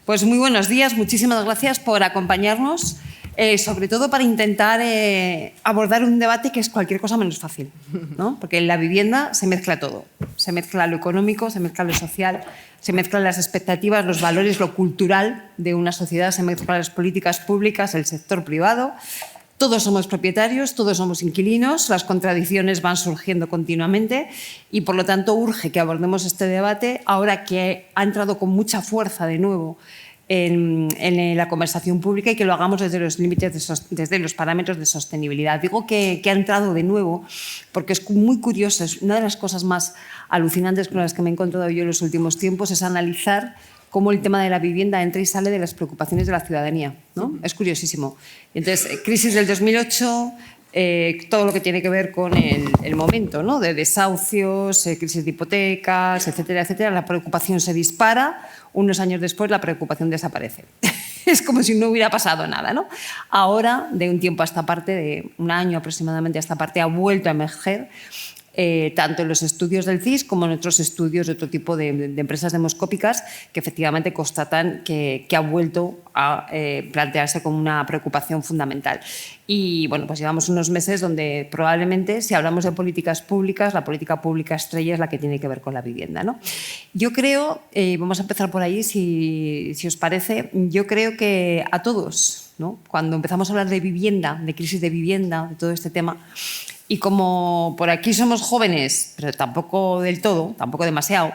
Pues muy buenos días, muchísimas gracias por acompañarnos, sobre todo para intentar abordar un debate que es cualquier cosa menos fácil, ¿no? Porque en la vivienda se mezcla todo, se mezcla lo económico, se mezcla lo social, se mezclan las expectativas, los valores, lo cultural de una sociedad, se mezclan las políticas públicas, el sector privado. Todos somos propietarios, todos somos inquilinos, las contradicciones van surgiendo continuamente y, por lo tanto, urge que abordemos este debate ahora que ha entrado con mucha fuerza de nuevo en la conversación pública y que lo hagamos desde los límites, desde los parámetros de sostenibilidad. Digo que ha entrado de nuevo porque es muy curioso, es una de las cosas más alucinantes con las que me he encontrado yo en los últimos tiempos, es analizar cómo el tema de la vivienda entra y sale de las preocupaciones de la ciudadanía, ¿no? Es curiosísimo. Entonces, crisis del 2008, todo lo que tiene que ver con el momento, ¿no? De desahucios, crisis de hipotecas, etcétera, etcétera, la preocupación se dispara, unos años después la preocupación desaparece. Es como si no hubiera pasado nada, ¿no? Ahora, de un tiempo a esta parte, de un año aproximadamente a esta parte, ha vuelto a emerger tanto en los estudios del CIS como en otros estudios de otro tipo de empresas demoscópicas que efectivamente constatan que ha vuelto a plantearse como una preocupación fundamental. Y bueno, pues llevamos unos meses donde probablemente, si hablamos de políticas públicas, la política pública estrella es la que tiene que ver con la vivienda, ¿no? Yo creo, vamos a empezar por ahí, si os parece, yo creo que a todos, ¿no? Cuando empezamos a hablar de vivienda, de crisis de vivienda, de todo este tema, y como por aquí somos jóvenes, pero tampoco del todo, tampoco demasiado,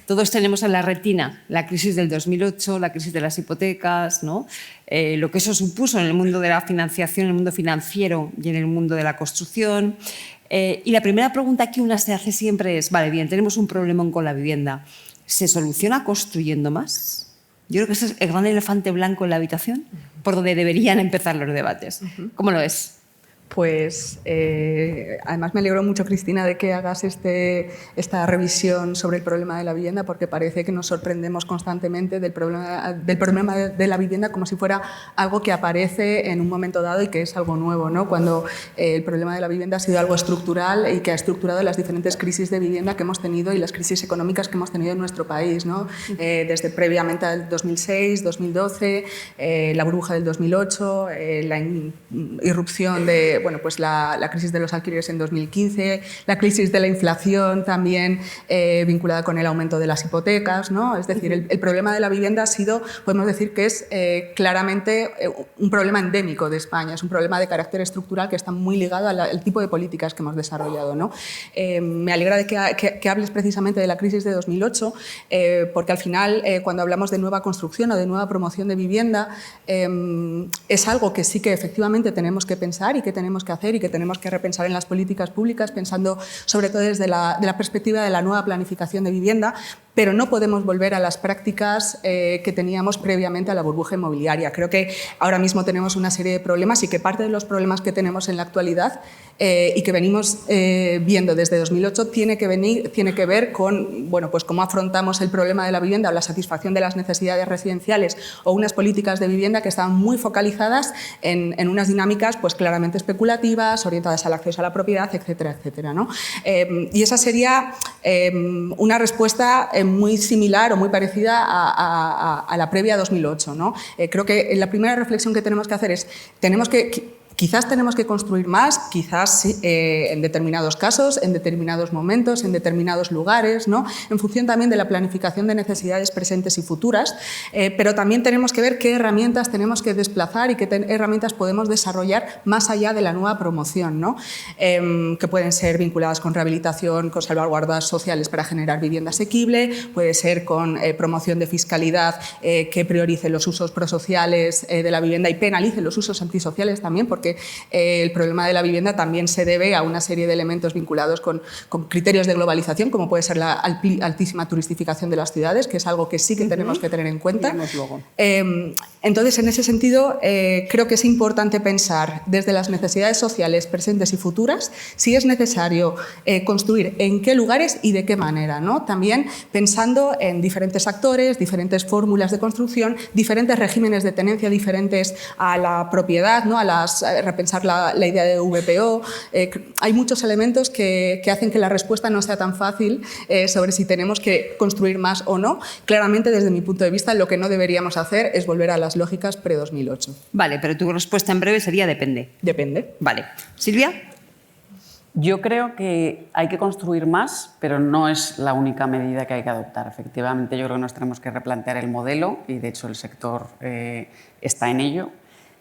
todos tenemos en la retina la crisis del 2008, la crisis de las hipotecas, ¿no? Lo que eso supuso en el mundo de la financiación, en el mundo financiero y en el mundo de la construcción. Y la primera pregunta que una se hace siempre es, vale, bien, tenemos un problemón con la vivienda, ¿se soluciona construyendo más? Yo creo que ese es el gran elefante blanco en la habitación, por donde deberían empezar los debates. ¿Cómo lo ves? Pues además me alegro mucho, Cristina, de que hagas esta revisión sobre el problema de la vivienda, porque parece que nos sorprendemos constantemente del problema de la vivienda como si fuera algo que aparece en un momento dado y que es algo nuevo, ¿no? Cuando el problema de la vivienda ha sido algo estructural y que ha estructurado las diferentes crisis de vivienda que hemos tenido y las crisis económicas que hemos tenido en nuestro país, ¿no? Desde previamente al 2006, 2012, la burbuja del 2008, la irrupción de pues la crisis de los alquileres en 2015, la crisis de la inflación también vinculada con el aumento de las hipotecas, ¿no? Es decir, el problema de la vivienda ha sido, podemos decir que es claramente un problema endémico de España, es un problema de carácter estructural que está muy ligado al tipo de políticas que hemos desarrollado, ¿no? Me alegra de que hables precisamente de la crisis de 2008, porque al final cuando hablamos de nueva construcción o de nueva promoción de vivienda es algo que sí que efectivamente tenemos que pensar y que tenemos que hacer y que tenemos que repensar en las políticas públicas, pensando sobre todo desde la perspectiva de la nueva planificación de vivienda, pero no podemos volver a las prácticas que teníamos previamente a la burbuja inmobiliaria. Creo que ahora mismo tenemos una serie de problemas y que parte de los problemas que tenemos en la actualidad y que venimos viendo desde 2008 tiene que ver con pues cómo afrontamos el problema de la vivienda o la satisfacción de las necesidades residenciales o unas políticas de vivienda que estaban muy focalizadas en unas dinámicas pues claramente especulativas, orientadas al acceso a la propiedad, etcétera, etcétera, ¿no? Y esa sería una respuesta muy similar o muy parecida a la previa 2008, ¿no? Creo que la primera reflexión que tenemos que hacer es quizás tenemos que construir más, quizás en determinados casos, en determinados momentos, en determinados lugares, ¿no? En función también de la planificación de necesidades presentes y futuras, pero también tenemos que ver qué herramientas tenemos que desplazar y qué herramientas podemos desarrollar más allá de la nueva promoción, ¿no? Que pueden ser vinculadas con rehabilitación, con salvaguardas sociales para generar vivienda asequible, puede ser con promoción de fiscalidad que priorice los usos prosociales de la vivienda y penalice los usos antisociales también, porque el problema de la vivienda también se debe a una serie de elementos vinculados con criterios de globalización, como puede ser la altísima turistificación de las ciudades, que es algo que sí que tenemos que tener en cuenta. Entonces, en ese sentido, creo que es importante pensar desde las necesidades sociales presentes y futuras si es necesario construir en qué lugares y de qué manera, ¿no? También pensando en diferentes actores, diferentes fórmulas de construcción, diferentes regímenes de tenencia diferentes a la propiedad, ¿no? A las repensar la idea de VPO. Hay muchos elementos que hacen que la respuesta no sea tan fácil sobre si tenemos que construir más o no. Claramente, desde mi punto de vista, lo que no deberíamos hacer es volver a las lógicas pre-2008. Vale, pero tu respuesta en breve sería depende. Depende. Vale. ¿Silvia? Yo creo que hay que construir más, pero no es la única medida que hay que adoptar. Efectivamente, yo creo que nos tenemos que replantear el modelo y, de hecho, el sector está en ello.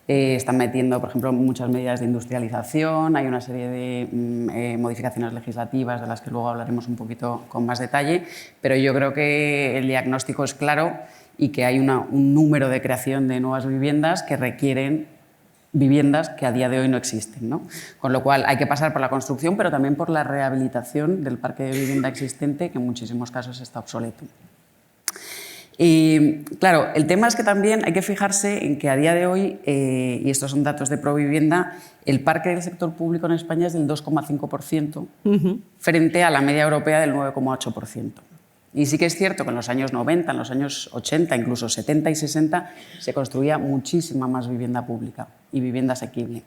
Están metiendo, por ejemplo, muchas medidas de industrialización, hay una serie de modificaciones legislativas de las que luego hablaremos un poquito con más detalle, pero yo creo que el diagnóstico es claro y que hay un número de creación de nuevas viviendas que requieren viviendas que a día de hoy no existen, ¿no? Con lo cual hay que pasar por la construcción, pero también por la rehabilitación del parque de vivienda existente, que en muchísimos casos está obsoleto. Y claro, el tema es que también hay que fijarse en que a día de hoy, y estos son datos de Provivienda, el parque del sector público en España es del 2,5%, frente a la media europea del 9,8%. Y sí que es cierto que en los años 90, en los años 80, incluso 70 y 60, se construía muchísima más vivienda pública y vivienda asequible.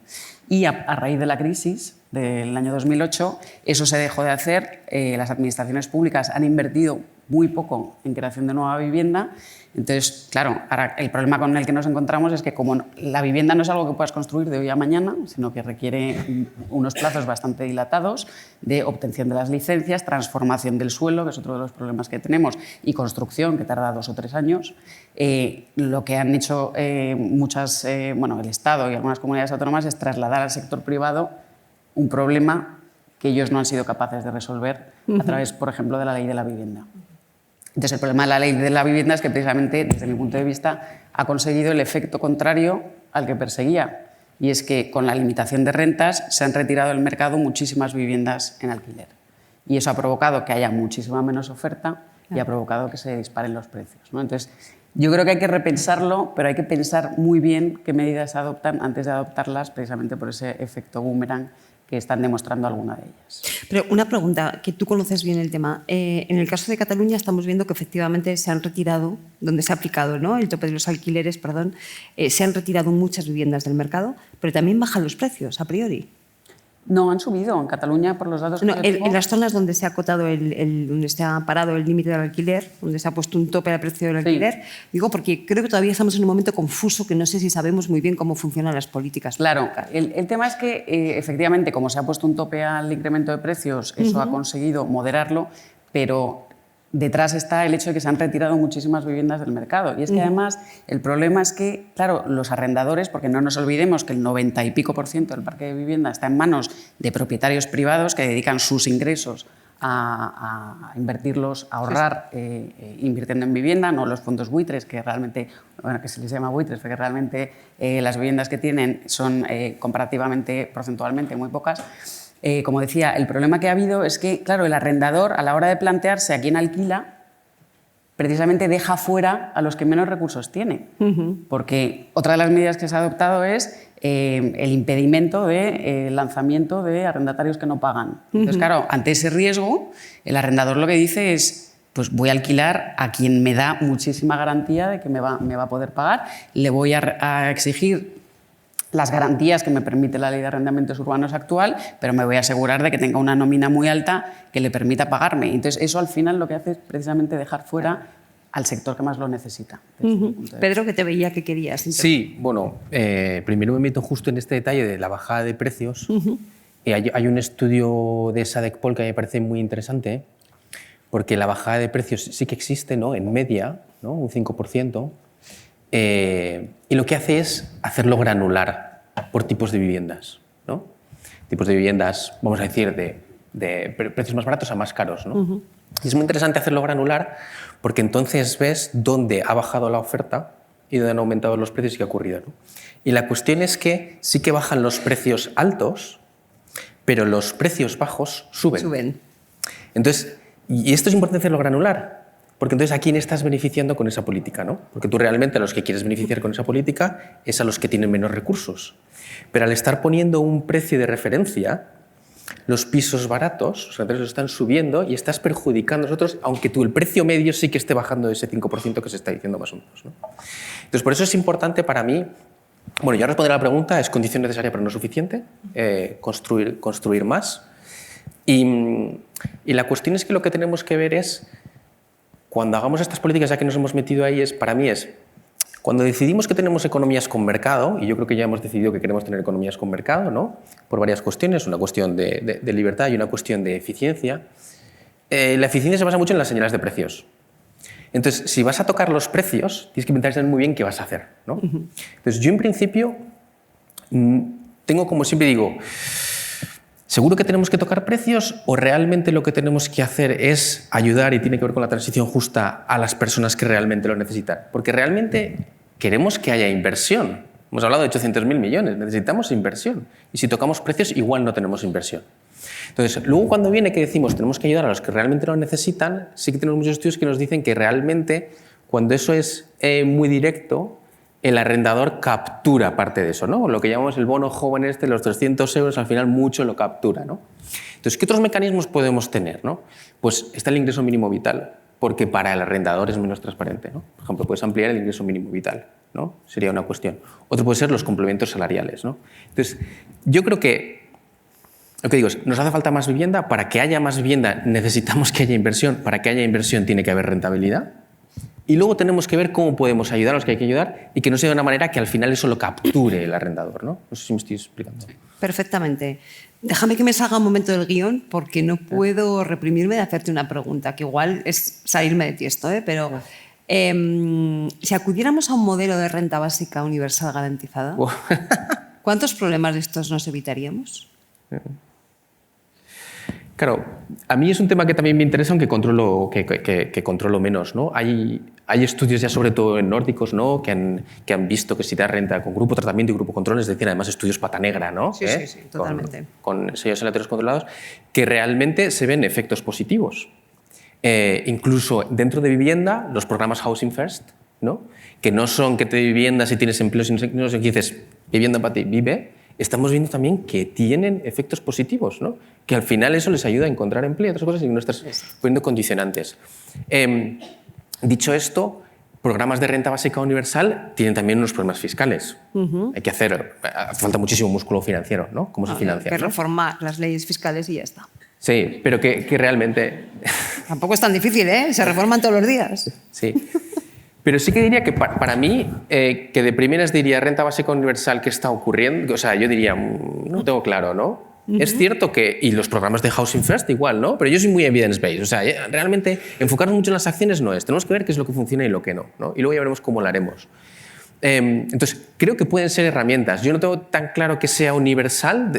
Y a raíz de la crisis del año 2008, eso se dejó de hacer. Las administraciones públicas han invertido muy poco en creación de nueva vivienda. Entonces, claro, ahora el problema con el que nos encontramos es que como la vivienda no es algo que puedas construir de hoy a mañana, sino que requiere unos plazos bastante dilatados de obtención de las licencias, transformación del suelo, que es otro de los problemas que tenemos, y construcción, que tarda 2 o 3 años. Lo que han hecho el Estado y algunas comunidades autónomas es trasladar al sector privado un problema que ellos no han sido capaces de resolver a través, por ejemplo, de la ley de la vivienda. Entonces, el problema de la ley de la vivienda es que precisamente, desde mi punto de vista, ha conseguido el efecto contrario al que perseguía. Y es que con la limitación de rentas se han retirado del mercado muchísimas viviendas en alquiler. Y eso ha provocado que haya muchísima menos oferta y ha provocado que se disparen los precios, ¿no? Entonces, yo creo que hay que repensarlo, pero hay que pensar muy bien qué medidas se adoptan antes de adoptarlas, precisamente por ese efecto boomerang que están demostrando alguna de ellas. Pero una pregunta, que tú conoces bien el tema. En el caso de Cataluña estamos viendo que efectivamente se han retirado, donde se ha aplicado, ¿no?, el tope de los alquileres, se han retirado muchas viviendas del mercado, pero también bajan los precios, a priori. No, han subido. En Cataluña, por los datos que yo tengo... En las zonas donde se ha acotado donde se ha parado el límite del alquiler, donde se ha puesto un tope al precio del alquiler, digo porque creo que todavía estamos en un momento confuso que no sé si sabemos muy bien cómo funcionan las políticas. Claro, el tema es que efectivamente, como se ha puesto un tope al incremento de precios, eso ha conseguido moderarlo, pero detrás está el hecho de que se han retirado muchísimas viviendas del mercado. Y es que además el problema es que, claro, los arrendadores, porque no nos olvidemos que el 90 y pico % del parque de vivienda está en manos de propietarios privados que dedican sus ingresos a invertirlos, a ahorrar invirtiendo en vivienda, no los fondos buitres, que realmente, bueno, que se les llama buitres, porque realmente las viviendas que tienen son comparativamente, porcentualmente, muy pocas. Como decía, el problema que ha habido es que, claro, el arrendador, a la hora de plantearse a quién alquila, precisamente deja fuera a los que menos recursos tienen. Porque otra de las medidas que se ha adoptado es el impedimento de lanzamiento de arrendatarios que no pagan. Entonces, claro, ante ese riesgo, el arrendador lo que dice es: pues voy a alquilar a quien me da muchísima garantía de que me va a poder pagar, le voy a exigir las garantías que me permite la ley de arrendamientos urbanos actual, pero me voy a asegurar de que tenga una nómina muy alta que le permita pagarme. Entonces, eso al final lo que hace es precisamente dejar fuera al sector que más lo necesita. Pedro, que te veía que querías. Sí, bueno, primero me meto justo en este detalle de la bajada de precios. Hay un estudio de Sadek-Pol que me parece muy interesante, porque la bajada de precios sí que existe, ¿no?, en media, ¿no?, un 5%. Y lo que hace es hacerlo granular por tipos de viviendas, ¿no? Tipos de viviendas, vamos a decir, de precios más baratos a más caros, ¿no? Y es muy interesante hacerlo granular porque entonces ves dónde ha bajado la oferta y dónde han aumentado los precios y qué ha ocurrido, ¿no? Y la cuestión es que sí que bajan los precios altos, pero los precios bajos suben. Entonces, y esto es importante hacerlo granular, porque entonces ¿a quién estás beneficiando con esa política, ¿no? Porque tú realmente a los que quieres beneficiar con esa política es a los que tienen menos recursos. Pero al estar poniendo un precio de referencia, los pisos baratos, los precios están subiendo y estás perjudicando a nosotros, aunque el precio medio sí que esté bajando de ese 5% que se está diciendo más o menos, ¿no? Entonces, por eso es importante para mí Bueno, ya responderé a la pregunta, ¿es condición necesaria pero no suficiente? Construir más. Y la cuestión es que lo que tenemos que ver es, cuando hagamos estas políticas, ya que nos hemos metido ahí, para mí es, cuando decidimos que tenemos economías con mercado, y yo creo que ya hemos decidido que queremos tener economías con mercado, ¿no? Por varias cuestiones, una cuestión de libertad y una cuestión de eficiencia. La eficiencia se basa mucho en las señales de precios. Entonces, si vas a tocar los precios, tienes que pensar muy bien qué vas a hacer, ¿no? Entonces, yo en principio tengo, como siempre digo, ¿seguro que tenemos que tocar precios o realmente lo que tenemos que hacer es ayudar, y tiene que ver con la transición justa, a las personas que realmente lo necesitan? Porque realmente queremos que haya inversión. Hemos hablado de 800.000 millones, necesitamos inversión. Y si tocamos precios, igual no tenemos inversión. Entonces, luego cuando viene que decimos tenemos que ayudar a los que realmente lo necesitan, sí que tenemos muchos estudios que nos dicen que realmente, cuando eso es muy directo, el arrendador captura parte de eso, ¿no? Lo que llamamos el bono joven los 300 euros, al final mucho lo captura, ¿no? Entonces, ¿qué otros mecanismos podemos tener, ¿no? Pues está el ingreso mínimo vital, porque para el arrendador es menos transparente, ¿no? Por ejemplo, puedes ampliar el ingreso mínimo vital, ¿no? Sería una cuestión. Otro puede ser los complementos salariales, ¿no? Entonces, yo creo que lo que digo es, nos hace falta más vivienda. Para que haya más vivienda necesitamos que haya inversión. Para que haya inversión tiene que haber rentabilidad. Y luego tenemos que ver cómo podemos ayudar a los que hay que ayudar y que no sea de una manera que al final eso lo capture el arrendador, ¿no? No sé si me estoy explicando. Perfectamente. Déjame que me salga un momento del guión porque no puedo reprimirme de hacerte una pregunta, que igual es salirme de tiesto, pero si acudiéramos a un modelo de renta básica universal garantizada, ¿cuántos problemas de estos nos evitaríamos? Claro, a mí es un tema que también me interesa, aunque controlo menos, ¿no? Hay estudios ya, sobre todo en nórdicos, ¿no? que han visto que si da renta con grupo tratamiento y grupo control, es decir, además estudios pata negra, ¿no? Sí, sí, totalmente. Con sellos aleatorios controlados, que realmente se ven efectos positivos. Incluso dentro de vivienda, los programas Housing First, ¿no? Que no son que te viviendas si tienes empleo, sino que dices, vivienda para ti, vive. Estamos viendo también que tienen efectos positivos, ¿no? Que al final eso les ayuda a encontrar empleo y otras cosas y no estás poniendo condicionantes. Dicho esto, programas de renta básica universal tienen también unos problemas fiscales. Hay que hace falta muchísimo músculo financiero, ¿no? ¿Cómo se financia? Hay que reformar las leyes fiscales y ya está. Sí, pero que realmente... Tampoco es tan difícil, ¿eh? Se reforman todos los días. Sí. Pero sí que diría que para mí, que de primeras diría renta básica universal, ¿qué está ocurriendo? O sea, yo diría, no tengo claro, ¿no? Es cierto que, y los programas de Housing First igual, ¿no? Pero yo soy muy evidence-based, o sea, realmente enfocarnos mucho en las acciones no es. Tenemos que ver qué es lo que funciona y lo que no, ¿no? Y luego ya veremos cómo lo haremos. Entonces, creo que pueden ser herramientas. Yo no tengo tan claro que sea universal,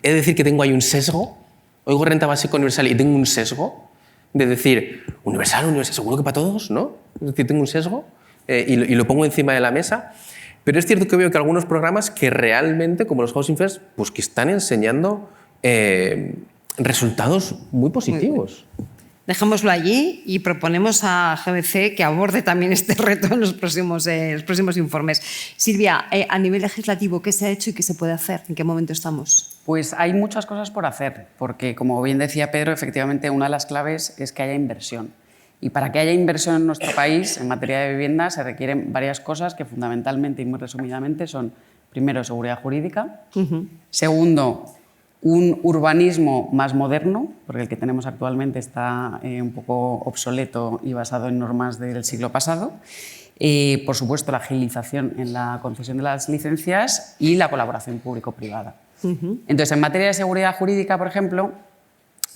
es decir, que tengo ahí un sesgo. Oigo renta básica universal y tengo un sesgo de decir, universal, seguro que para todos, ¿no? Es decir, tengo un sesgo y lo pongo encima de la mesa. Pero es cierto que veo que algunos programas que realmente, como los Housing First, pues que están enseñando resultados muy positivos. Dejémoslo allí y proponemos a GBC que aborde también este reto en los próximos informes. Silvia, a nivel legislativo, ¿qué se ha hecho y qué se puede hacer? ¿En qué momento estamos? Pues hay muchas cosas por hacer, porque como bien decía Pedro, efectivamente una de las claves es que haya inversión. Y para que haya inversión en nuestro país en materia de vivienda se requieren varias cosas que fundamentalmente y muy resumidamente son, primero, seguridad jurídica, segundo, un urbanismo más moderno, porque el que tenemos actualmente está un poco obsoleto y basado en normas del siglo pasado. Por supuesto, la agilización en la concesión de las licencias y la colaboración público-privada. Entonces, en materia de seguridad jurídica, por ejemplo,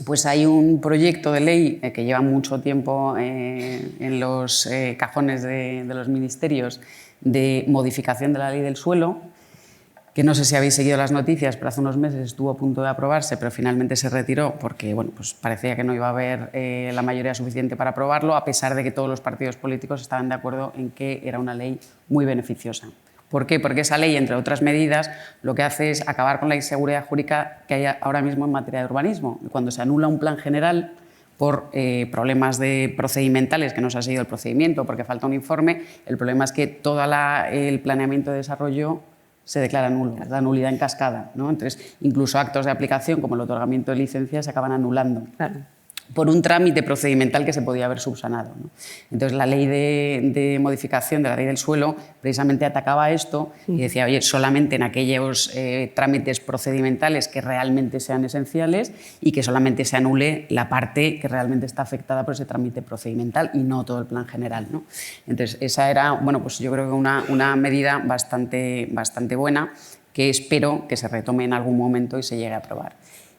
pues hay un proyecto de ley que lleva mucho tiempo en los cajones de los ministerios de modificación de la ley del suelo, que no sé si habéis seguido las noticias, pero hace unos meses estuvo a punto de aprobarse, pero finalmente se retiró porque bueno, pues parecía que no iba a haber la mayoría suficiente para aprobarlo, a pesar de que todos los partidos políticos estaban de acuerdo en que era una ley muy beneficiosa. ¿Por qué? Porque esa ley, entre otras medidas, lo que hace es acabar con la inseguridad jurídica que hay ahora mismo en materia de urbanismo. Cuando se anula un plan general por problemas procedimentales, que no se ha seguido el procedimiento, porque falta un informe, el problema es que todo el planeamiento de desarrollo se declara nulo, la nulidad en cascada, ¿no? Entonces, incluso actos de aplicación, como el otorgamiento de licencias, se acaban anulando. Claro. por un trámite procedimental que se podía haber subsanado, ¿no? Entonces, la ley de modificación de la ley del suelo precisamente atacaba esto y decía, oye, solamente en aquellos trámites procedimentales que realmente sean esenciales y que solamente se anule la parte que realmente está afectada por ese trámite procedimental y no todo el plan general, ¿no? Entonces, esa era, bueno, pues yo creo que una medida bastante buena que espero que se retome en algún momento y se llegue a aprobar.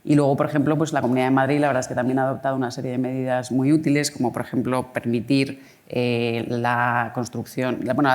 Y luego, por ejemplo, pues la Comunidad de Madrid, la verdad es que también ha adoptado una serie de medidas muy útiles, como por ejemplo permitir la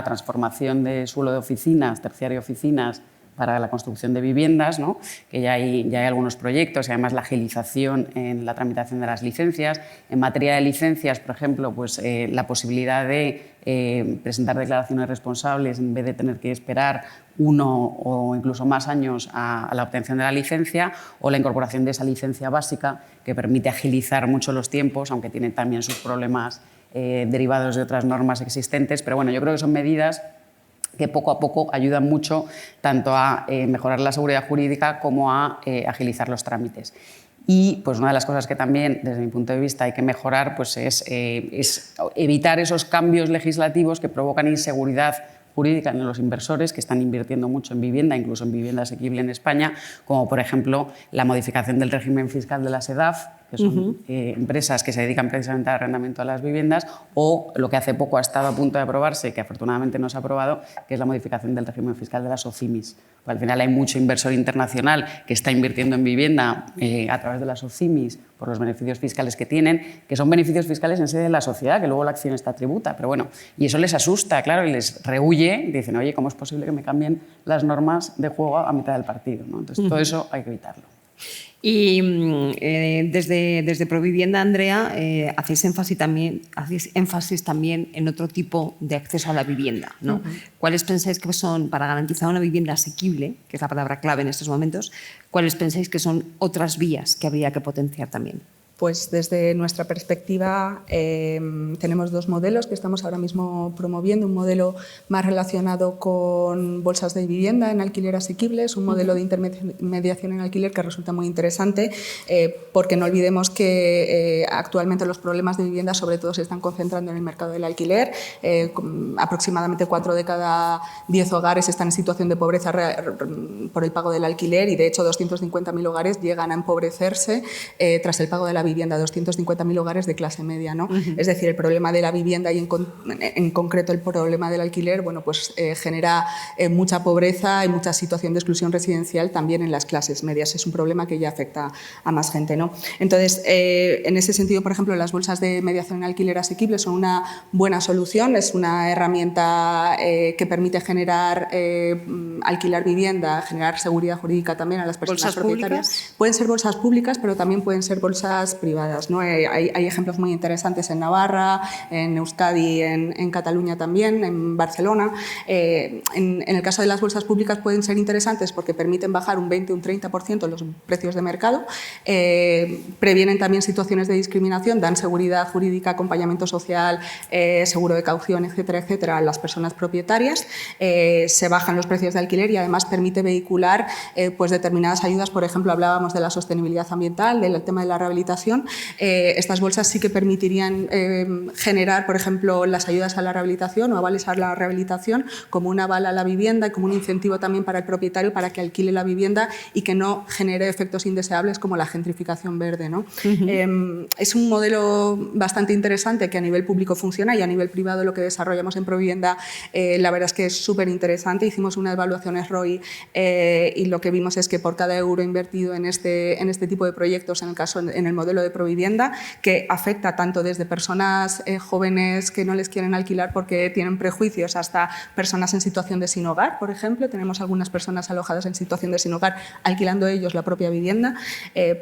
transformación de suelo de oficinas, terciario oficinas, para la construcción de viviendas, ¿no? Que ya hay algunos proyectos y además la agilización en la tramitación de las licencias. En materia de licencias, por ejemplo, pues, la posibilidad de presentar declaraciones responsables en vez de tener que esperar 1 o incluso más años a la obtención de la licencia, o la incorporación de esa licencia básica que permite agilizar mucho los tiempos, aunque tiene también sus problemas derivados de otras normas existentes. Pero bueno, yo creo que son medidas que poco a poco ayudan mucho tanto a mejorar la seguridad jurídica como a agilizar los trámites. Y pues una de las cosas que también, desde mi punto de vista, hay que mejorar pues es evitar esos cambios legislativos que provocan inseguridad jurídica en los inversores que están invirtiendo mucho en vivienda, incluso en vivienda asequible en España, como por ejemplo la modificación del régimen fiscal de la SEDAF, que son empresas que se dedican precisamente al arrendamiento de las viviendas, o lo que hace poco ha estado a punto de aprobarse, que afortunadamente no se ha aprobado, que es la modificación del régimen fiscal de las OCIMIs. Pues al final hay mucho inversor internacional que está invirtiendo en vivienda a través de las OCIMIs por los beneficios fiscales que tienen, que son beneficios fiscales en sede de la sociedad, que luego la acción está tributa, pero bueno, y eso les asusta, claro, y les rehuye, dicen, oye, ¿cómo es posible que me cambien las normas de juego a mitad del partido, ¿no? Entonces, todo eso hay que evitarlo. Y desde Provivienda, Andrea, hacéis énfasis también en otro tipo de acceso a la vivienda, ¿no? ¿Cuáles pensáis que son, para garantizar una vivienda asequible, que es la palabra clave en estos momentos, cuáles pensáis que son otras vías que habría que potenciar también? Pues desde nuestra perspectiva tenemos 2 modelos que estamos ahora mismo promoviendo. Un modelo más relacionado con bolsas de vivienda en alquiler asequibles, un modelo de intermediación en alquiler que resulta muy interesante porque no olvidemos que actualmente los problemas de vivienda sobre todo se están concentrando en el mercado del alquiler. Aproximadamente 4 de cada 10 hogares están en situación de pobreza por el pago del alquiler y de hecho 250.000 hogares llegan a empobrecerse tras el pago de la vivienda, 250.000 hogares de clase media, ¿no? Es decir, el problema de la vivienda y en concreto el problema del alquiler, bueno, pues genera mucha pobreza y mucha situación de exclusión residencial también en las clases medias. Es un problema que ya afecta a más gente, ¿no? Entonces, en ese sentido, por ejemplo, las bolsas de mediación en alquiler asequible son una buena solución, es una herramienta que permite generar, alquilar vivienda, generar seguridad jurídica también a las personas propietarias. ¿Públicas? Pueden ser bolsas públicas, pero también pueden ser bolsas privadas, ¿no? Hay ejemplos muy interesantes en Navarra, en Euskadi, en Cataluña también, en Barcelona. En el caso de las bolsas públicas pueden ser interesantes porque permiten bajar un 20 o un 30% los precios de mercado, previenen también situaciones de discriminación, dan seguridad jurídica, acompañamiento social, seguro de caución, etcétera, etcétera, a las personas propietarias, se bajan los precios de alquiler y además permite vehicular pues determinadas ayudas. Por ejemplo, hablábamos de la sostenibilidad ambiental, del tema de la rehabilitación. Estas bolsas sí que permitirían generar, por ejemplo, las ayudas a la rehabilitación o avales a la rehabilitación como un aval a la vivienda y como un incentivo también para el propietario para que alquile la vivienda y que no genere efectos indeseables como la gentrificación verde, ¿no? Es un modelo bastante interesante que a nivel público funciona y a nivel privado lo que desarrollamos en Provivienda la verdad es que es súper interesante. Hicimos una evaluación ROI y lo que vimos es que por cada euro invertido en este tipo de proyectos, en el modelo de Provivienda, que afecta tanto desde personas jóvenes que no les quieren alquilar porque tienen prejuicios hasta personas en situación de sin hogar, por ejemplo. Tenemos algunas personas alojadas en situación de sin hogar alquilando ellos la propia vivienda,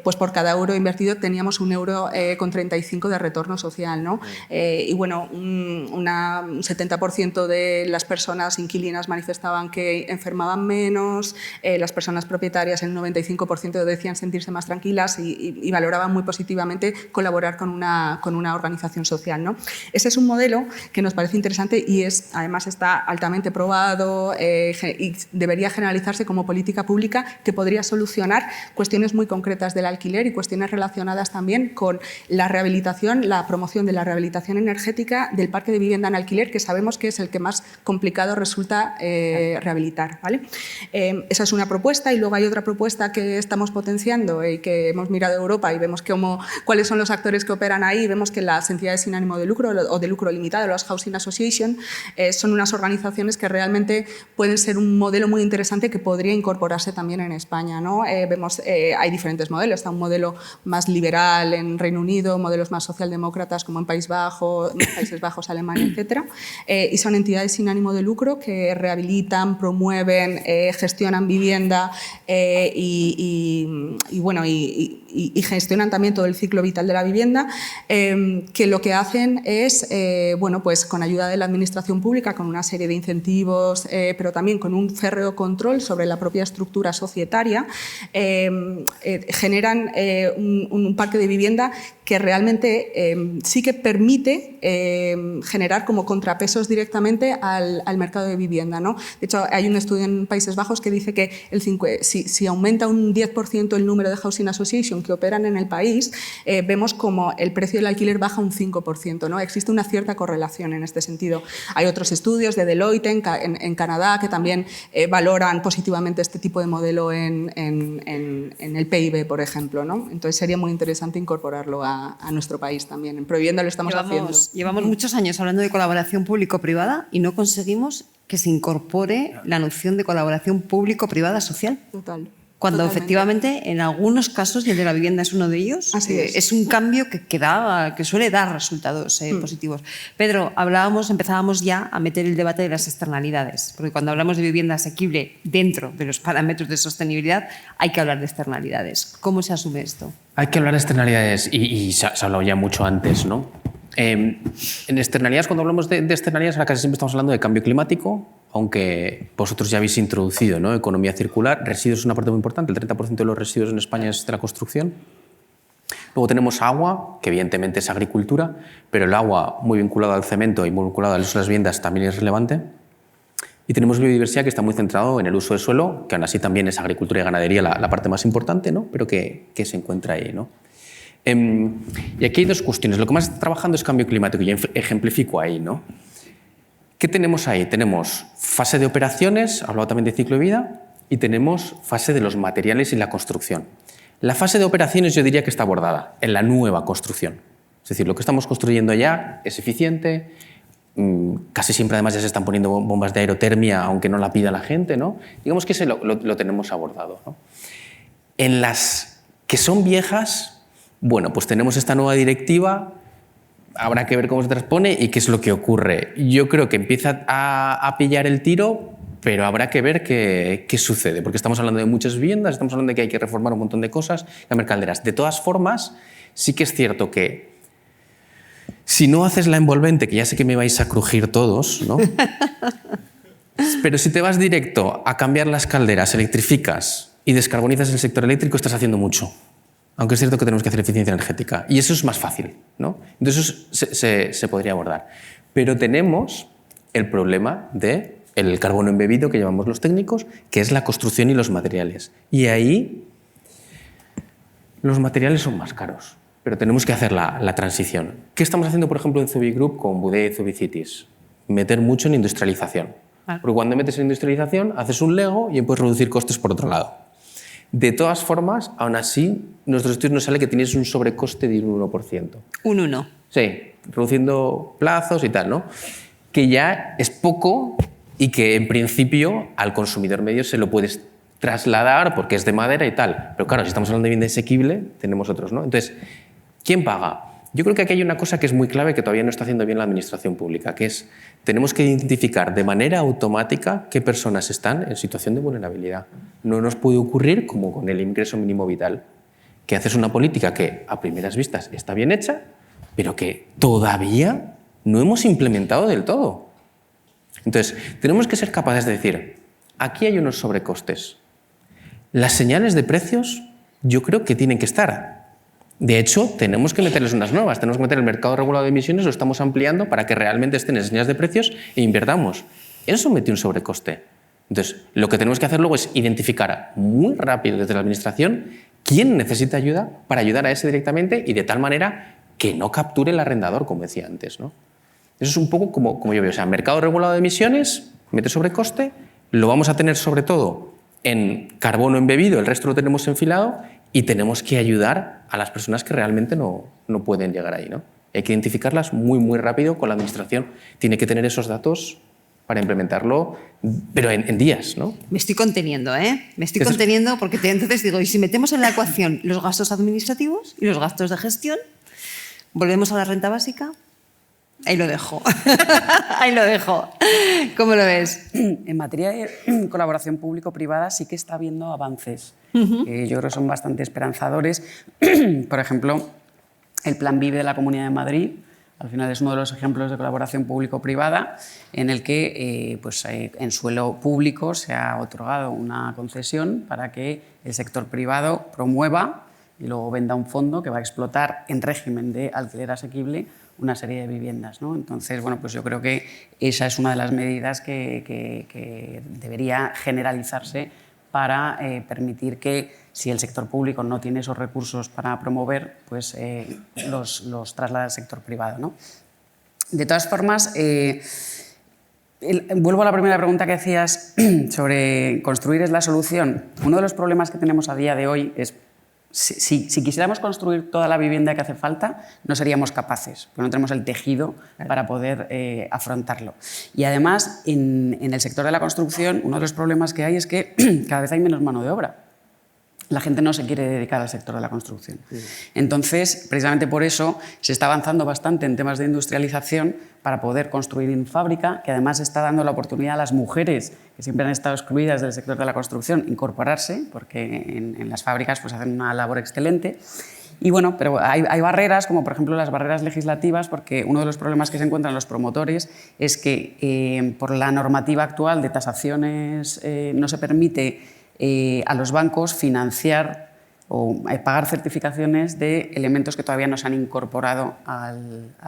pues por cada euro invertido teníamos 1,35 € de retorno social, ¿no? Y bueno, un 70% de las personas inquilinas manifestaban que enfermaban menos, las personas propietarias el 95% decían sentirse más tranquilas y valoraban muy positivamente positivamente colaborar con una organización social, ¿no? Ese es un modelo que nos parece interesante y además está altamente probado y debería generalizarse como política pública que podría solucionar cuestiones muy concretas del alquiler y cuestiones relacionadas también con la rehabilitación, la promoción de la rehabilitación energética del parque de vivienda en alquiler, que sabemos que es el que más complicado resulta rehabilitar, ¿vale? Esa es una propuesta, y luego hay otra propuesta que estamos potenciando y que hemos mirado a Europa y vemos cuáles son los actores que operan ahí. Vemos que las entidades sin ánimo de lucro o de lucro limitado, las Housing Association, son unas organizaciones que realmente pueden ser un modelo muy interesante que podría incorporarse también en España, ¿no? Hay diferentes modelos. Está un modelo más liberal en Reino Unido, modelos más socialdemócratas como en Países Bajos, Alemania, etc. Y son entidades sin ánimo de lucro que rehabilitan, promueven, gestionan vivienda y gestionan también todo el ciclo vital de la vivienda, que lo que hacen es, pues con ayuda de la administración pública, con una serie de incentivos, pero también con un férreo control sobre la propia estructura societaria, generan un parque de vivienda que realmente sí que permite generar como contrapesos directamente al mercado de vivienda, ¿no? De hecho, hay un estudio en Países Bajos que dice que si aumenta un 10% el número de Housing Association que operan en el país, vemos como el precio del alquiler baja un 5%, ¿no? Existe una cierta correlación en este sentido. Hay otros estudios de Deloitte en Canadá que también valoran positivamente este tipo de modelo en el PIB, por ejemplo, ¿no? Entonces sería muy interesante incorporarlo a nuestro país también. En Provivienda lo estamos haciendo. Llevamos muchos años hablando de colaboración público-privada y no conseguimos que se incorpore la noción de colaboración público-privada social. Total. Cuando Totalmente. efectivamente, en algunos casos, y el de la vivienda es uno de ellos, es un cambio que suele dar resultados positivos. Pedro, empezábamos ya a meter el debate de las externalidades, porque cuando hablamos de vivienda asequible dentro de los parámetros de sostenibilidad, hay que hablar de externalidades. ¿Cómo se asume esto? Hay que hablar de externalidades y se ha hablado ya mucho antes, ¿no? En externalidades, cuando hablamos de externalidades, ahora casi siempre estamos hablando de cambio climático, aunque vosotros ya habéis introducido, ¿no?, economía circular. Residuos es una parte muy importante, el 30% de los residuos en España es de la construcción. Luego tenemos agua, que evidentemente es agricultura, pero el agua muy vinculada al cemento y muy vinculada al uso de las viviendas también es relevante. Y tenemos biodiversidad, que está muy centrado en el uso del suelo, que aún así también es agricultura y ganadería la parte más importante, ¿no?, pero que se encuentra ahí, ¿no? Y aquí hay dos cuestiones. Lo que más está trabajando es cambio climático, y ejemplifico ahí, ¿no? ¿Qué tenemos ahí? Tenemos fase de operaciones, hablado también de ciclo de vida, y tenemos fase de los materiales y la construcción. La fase de operaciones yo diría que está abordada en la nueva construcción. Es decir, lo que estamos construyendo ya es eficiente, casi siempre además ya se están poniendo bombas de aerotermia, aunque no la pida la gente, ¿no? Digamos que ese lo tenemos abordado, ¿no? En las que son viejas, bueno, pues tenemos esta nueva directiva, habrá que ver cómo se transpone y qué es lo que ocurre. Yo creo que empieza a pillar el tiro, pero habrá que ver qué sucede, porque estamos hablando de muchas viviendas, estamos hablando de que hay que reformar un montón de cosas, cambiar calderas. De todas formas, sí que es cierto que si no haces la envolvente, que ya sé que me vais a crujir todos, ¿no? Pero si te vas directo a cambiar las calderas, electrificas y descarbonizas el sector eléctrico, estás haciendo mucho. Aunque es cierto que tenemos que hacer eficiencia energética. Y eso es más fácil, ¿no? Entonces se podría abordar. Pero tenemos el problema del carbono embebido, que llamamos los técnicos, que es la construcción y los materiales. Y ahí los materiales son más caros, pero tenemos que hacer la transición. ¿Qué estamos haciendo, por ejemplo, en Zubi Group con Budea y Zubicities? Meter mucho en industrialización. Porque cuando metes en industrialización, haces un Lego y puedes reducir costes por otro lado. De todas formas, aún así, nuestros estudios nos sale que tienes un sobrecoste de un 1%. Un 1. Sí, reduciendo plazos y tal, ¿no? Que ya es poco y que en principio al consumidor medio se lo puedes trasladar porque es de madera y tal. Pero claro, si estamos hablando de vivienda asequible, tenemos otros, ¿no? Entonces, ¿quién paga? Yo creo que aquí hay una cosa que es muy clave que todavía no está haciendo bien la administración pública, que es tenemos que identificar de manera automática qué personas están en situación de vulnerabilidad. No nos puede ocurrir como con el ingreso mínimo vital, que haces una política que a primeras vistas está bien hecha, pero que todavía no hemos implementado del todo. Entonces, tenemos que ser capaces de decir, aquí hay unos sobrecostes. Las señales de precios yo creo que tienen que estar. De hecho, tenemos que meterles unas nuevas, tenemos que meter el mercado regulado de emisiones, lo estamos ampliando para que realmente estén en señales de precios e invirtamos. Eso mete un sobrecoste. Entonces, lo que tenemos que hacer luego es identificar muy rápido desde la administración quién necesita ayuda para ayudar a ese directamente y de tal manera que no capture el arrendador, como decía antes, ¿no? Eso es un poco como yo veo. O sea, mercado regulado de emisiones, mete sobrecoste, lo vamos a tener sobre todo en carbono embebido, el resto lo tenemos enfilado y tenemos que ayudar a las personas que realmente no pueden llegar ahí, ¿no? Hay que identificarlas muy rápido con la administración. Tiene que tener esos datos para implementarlo, pero en días, ¿no? Me estoy conteniendo, ¿eh? Me estoy conteniendo porque entonces digo, y si metemos en la ecuación los gastos administrativos y los gastos de gestión, volvemos a la renta básica. Ahí lo dejo. Ahí lo dejo. ¿Cómo lo ves? En materia de colaboración público-privada sí que está habiendo avances. Que yo creo que son bastante esperanzadores. Por ejemplo, el Plan VIVE de la Comunidad de Madrid, al final es uno de los ejemplos de colaboración público-privada en el que en suelo público se ha otorgado una concesión para que el sector privado promueva y luego venda un fondo que va a explotar en régimen de alquiler asequible una serie de viviendas, ¿no? Entonces, bueno, pues yo creo que esa es una de las medidas que debería generalizarse para permitir que, si el sector público no tiene esos recursos para promover, pues los traslade al sector privado, ¿no? De todas formas, vuelvo a la primera pregunta que hacías sobre construir es la solución. Uno de los problemas que tenemos a día de hoy es si quisiéramos construir toda la vivienda que hace falta, no seríamos capaces, porque no tenemos el tejido para poder afrontarlo. Y además, en el sector de la construcción, uno de los problemas que hay es que cada vez hay menos mano de obra. La gente no se quiere dedicar al sector de la construcción. Entonces, precisamente por eso se está avanzando bastante en temas de industrialización para poder construir en fábrica, que además está dando la oportunidad a las mujeres, que siempre han estado excluidas del sector de la construcción, incorporarse, porque en las fábricas pues, hacen una labor excelente. Y bueno, pero hay barreras, como por ejemplo las barreras legislativas, porque uno de los problemas que se encuentran los promotores es que por la normativa actual de tasaciones no se permite a los bancos financiar o pagar certificaciones de elementos que todavía no se han incorporado a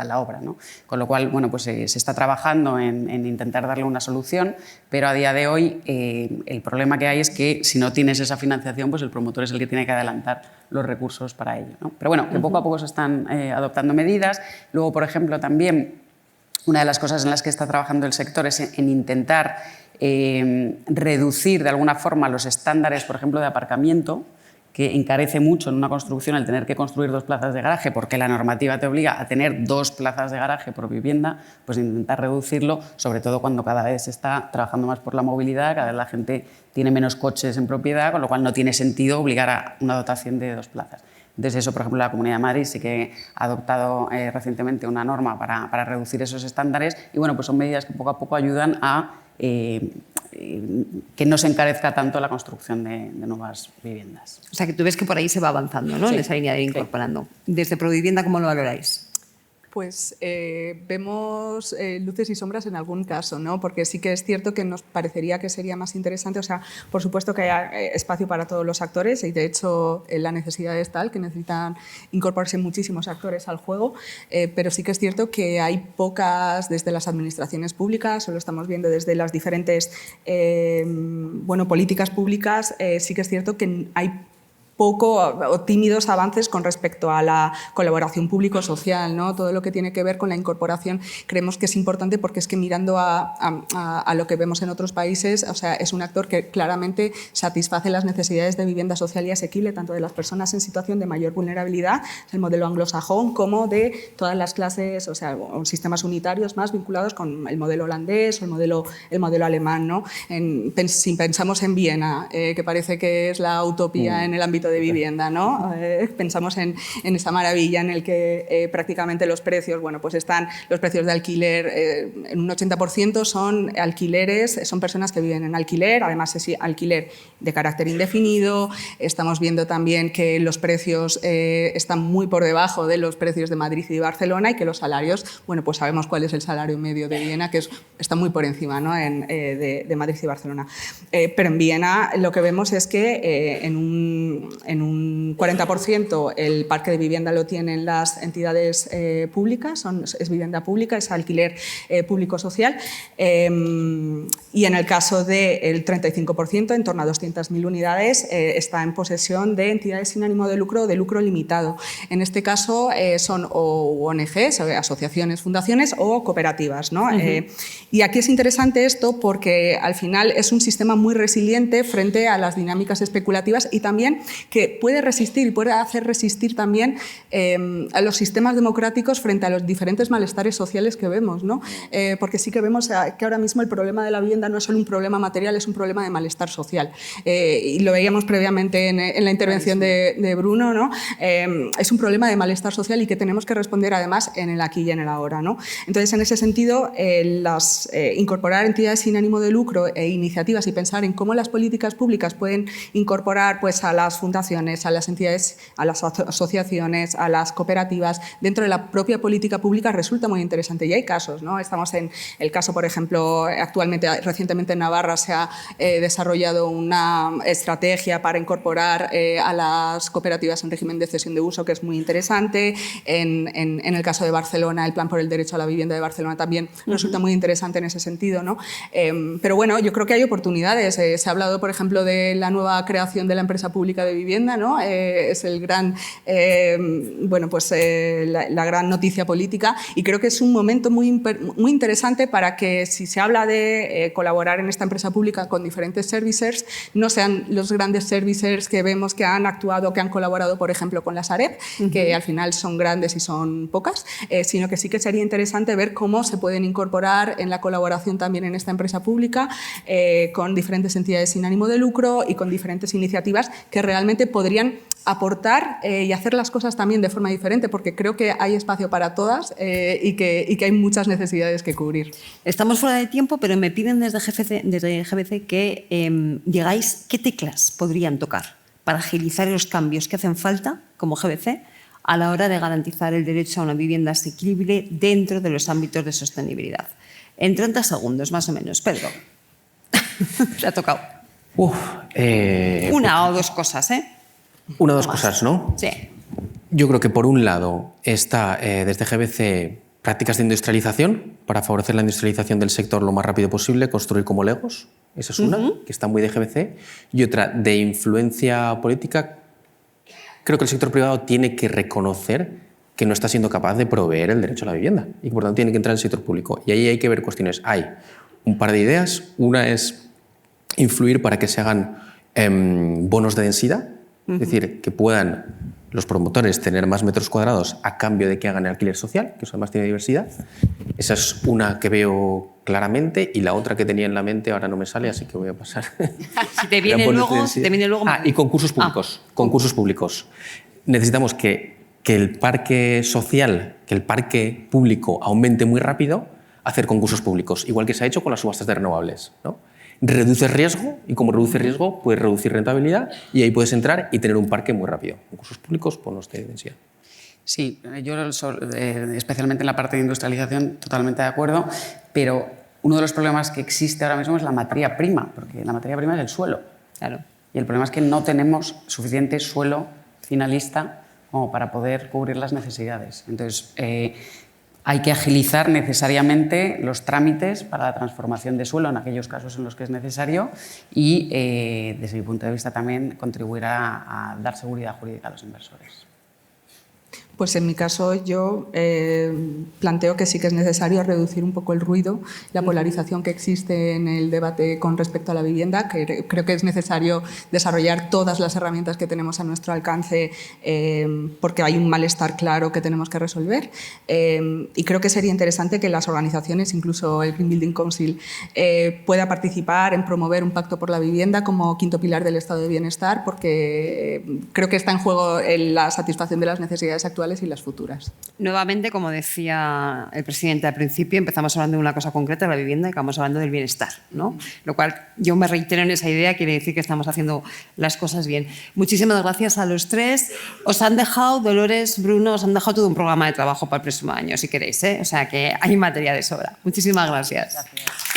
la obra, ¿no? Con lo cual, bueno, pues se está trabajando en intentar darle una solución, pero a día de hoy el problema que hay es que si no tienes esa financiación, pues el promotor es el que tiene que adelantar los recursos para ello, ¿no? Pero bueno, que poco a poco se están adoptando medidas. Luego, por ejemplo, también una de las cosas en las que está trabajando el sector es en intentar reducir de alguna forma los estándares, por ejemplo, de aparcamiento, que encarece mucho en una construcción el tener que construir 2 plazas de garaje porque la normativa te obliga a tener 2 plazas de garaje por vivienda, pues intentar reducirlo, sobre todo cuando cada vez se está trabajando más por la movilidad, cada vez la gente tiene menos coches en propiedad, con lo cual no tiene sentido obligar a una dotación de 2 plazas. Entonces eso, por ejemplo, la Comunidad de Madrid sí que ha adoptado recientemente una norma para reducir esos estándares y bueno, pues son medidas que poco a poco ayudan a que no se encarezca tanto la construcción de nuevas viviendas. O sea, que tú ves que por ahí se va avanzando, ¿no? Sí. En esa línea de ir incorporando. Desde Provivienda, ¿cómo lo valoráis? Pues vemos luces y sombras en algún caso, ¿no? Porque sí que es cierto que nos parecería que sería más interesante, o sea, por supuesto que haya espacio para todos los actores y de hecho la necesidad es tal que necesitan incorporarse muchísimos actores al juego, pero sí que es cierto que hay pocas desde las administraciones públicas, o lo estamos viendo desde las diferentes políticas públicas, sí que es cierto que hay poco o tímidos avances con respecto a la colaboración público-social, ¿no? Todo lo que tiene que ver con la incorporación creemos que es importante porque es que mirando a lo que vemos en otros países, o sea, es un actor que claramente satisface las necesidades de vivienda social y asequible tanto de las personas en situación de mayor vulnerabilidad, el modelo anglosajón, como de todas las clases, o sea, sistemas unitarios más vinculados con el modelo holandés o el modelo alemán, ¿no? Si pensamos en Viena, que parece que es la utopía en el ámbito de vivienda, ¿no? Pensamos en esa maravilla en el que prácticamente los precios, bueno, pues están los precios de alquiler, en un 80% son alquileres, son personas que viven en alquiler, además es alquiler de carácter indefinido. Estamos viendo también que los precios están muy por debajo de los precios de Madrid y de Barcelona y que los salarios, bueno, pues sabemos cuál es el salario medio de Viena, que está muy por encima, ¿no? de Madrid y Barcelona. Pero en Viena lo que vemos es que en un en un 40% el parque de vivienda lo tienen las entidades públicas, es vivienda pública, es alquiler público-social, y en el caso del 35%, en torno a 200.000 unidades, está en posesión de entidades sin ánimo de lucro o de lucro limitado. En este caso son o ONGs, asociaciones, fundaciones o cooperativas, ¿no? Y aquí es interesante esto porque al final es un sistema muy resiliente frente a las dinámicas especulativas y también que puede resistir y puede hacer resistir también a los sistemas democráticos frente a los diferentes malestares sociales que vemos, ¿no? Porque sí que vemos que ahora mismo el problema de la vivienda no es solo un problema material, es un problema de malestar social. Y lo veíamos previamente en la intervención de Bruno, ¿no? Es un problema de malestar social y que tenemos que responder además en el aquí y en el ahora, ¿no? Entonces, en ese sentido, incorporar entidades sin ánimo de lucro e iniciativas y pensar en cómo las políticas públicas pueden incorporar pues, a las fundaciones, a las entidades, a las asociaciones, a las cooperativas, dentro de la propia política pública resulta muy interesante. Y hay casos, ¿no? Estamos en el caso, por ejemplo, recientemente en Navarra se ha desarrollado una estrategia para incorporar a las cooperativas en régimen de cesión de uso, que es muy interesante. En el caso de Barcelona, el Plan por el Derecho a la Vivienda de Barcelona también resulta muy interesante en ese sentido, ¿no? Pero bueno, yo creo que hay oportunidades. Se ha hablado, por ejemplo, de la nueva creación de la empresa pública de vivienda, ¿no? Es el gran, la gran noticia política y creo que es un momento muy interesante para que si se habla de colaborar en esta empresa pública con diferentes servicers, no sean los grandes servicers que vemos que han actuado, que han colaborado, por ejemplo, con la Sareb, que al final son grandes y son pocas, sino que sí que sería interesante ver cómo se pueden incorporar en la colaboración también en esta empresa pública con diferentes entidades sin ánimo de lucro y con diferentes iniciativas que realmente podrían aportar y hacer las cosas también de forma diferente, porque creo que hay espacio para todas y que hay muchas necesidades que cubrir. Estamos fuera de tiempo, pero me piden desde GBC que digáis qué teclas podrían tocar para agilizar los cambios que hacen falta como GBC a la hora de garantizar el derecho a una vivienda asequible dentro de los ámbitos de sostenibilidad. En 30 segundos, más o menos. Pedro, te ha tocado. Una o dos cosas, ¿eh? Una o dos cosas, ¿no? Sí. Yo creo que por un lado está desde GBC prácticas de industrialización para favorecer la industrialización del sector lo más rápido posible, construir como legos. Esa es una, que está muy de GBC. Y otra, de influencia política, creo que el sector privado tiene que reconocer que no está siendo capaz de proveer el derecho a la vivienda y que por tanto tiene que entrar el sector público. Y ahí hay que ver cuestiones. Hay un par de ideas. Una es influir para que se hagan bonos de densidad, es decir, que puedan los promotores tener más metros cuadrados a cambio de que hagan el alquiler social, que eso además tiene diversidad. Esa es una que veo claramente y la otra que tenía en la mente ahora no me sale, así que voy a pasar. Si te viene luego... y concursos públicos. Concursos públicos. Necesitamos que el parque social, que el parque público aumente muy rápido, hacer concursos públicos, igual que se ha hecho con las subastas de renovables, ¿no? Reduce riesgo y como reduce riesgo puedes reducir rentabilidad y ahí puedes entrar y tener un parque muy rápido. Concursos públicos, bonos de densidad. Sí, yo especialmente en la parte de industrialización totalmente de acuerdo, pero uno de los problemas que existe ahora mismo es la materia prima, porque la materia prima es el suelo. Claro. Y el problema es que no tenemos suficiente suelo finalista como para poder cubrir las necesidades. Entonces, hay que agilizar necesariamente los trámites para la transformación de suelo en aquellos casos en los que es necesario y, desde mi punto de vista, también contribuir a dar seguridad jurídica a los inversores. Pues en mi caso yo planteo que sí que es necesario reducir un poco el ruido, la polarización que existe en el debate con respecto a la vivienda, que creo que es necesario desarrollar todas las herramientas que tenemos a nuestro alcance porque hay un malestar claro que tenemos que resolver y creo que sería interesante que las organizaciones, incluso el Green Building Council, pueda participar en promover un pacto por la vivienda como quinto pilar del estado de bienestar porque creo que está en juego la satisfacción de las necesidades actuales y las futuras. Nuevamente, como decía el presidente al principio, empezamos hablando de una cosa concreta, la vivienda, y acabamos hablando del bienestar, ¿no? Lo cual yo me reitero en esa idea, quiere decir que estamos haciendo las cosas bien. Muchísimas gracias a los tres. Os han dejado, Dolores, Bruno, os han dejado todo un programa de trabajo para el próximo año, si queréis, ¿eh? O sea que hay materia de sobra. Muchísimas gracias. Gracias.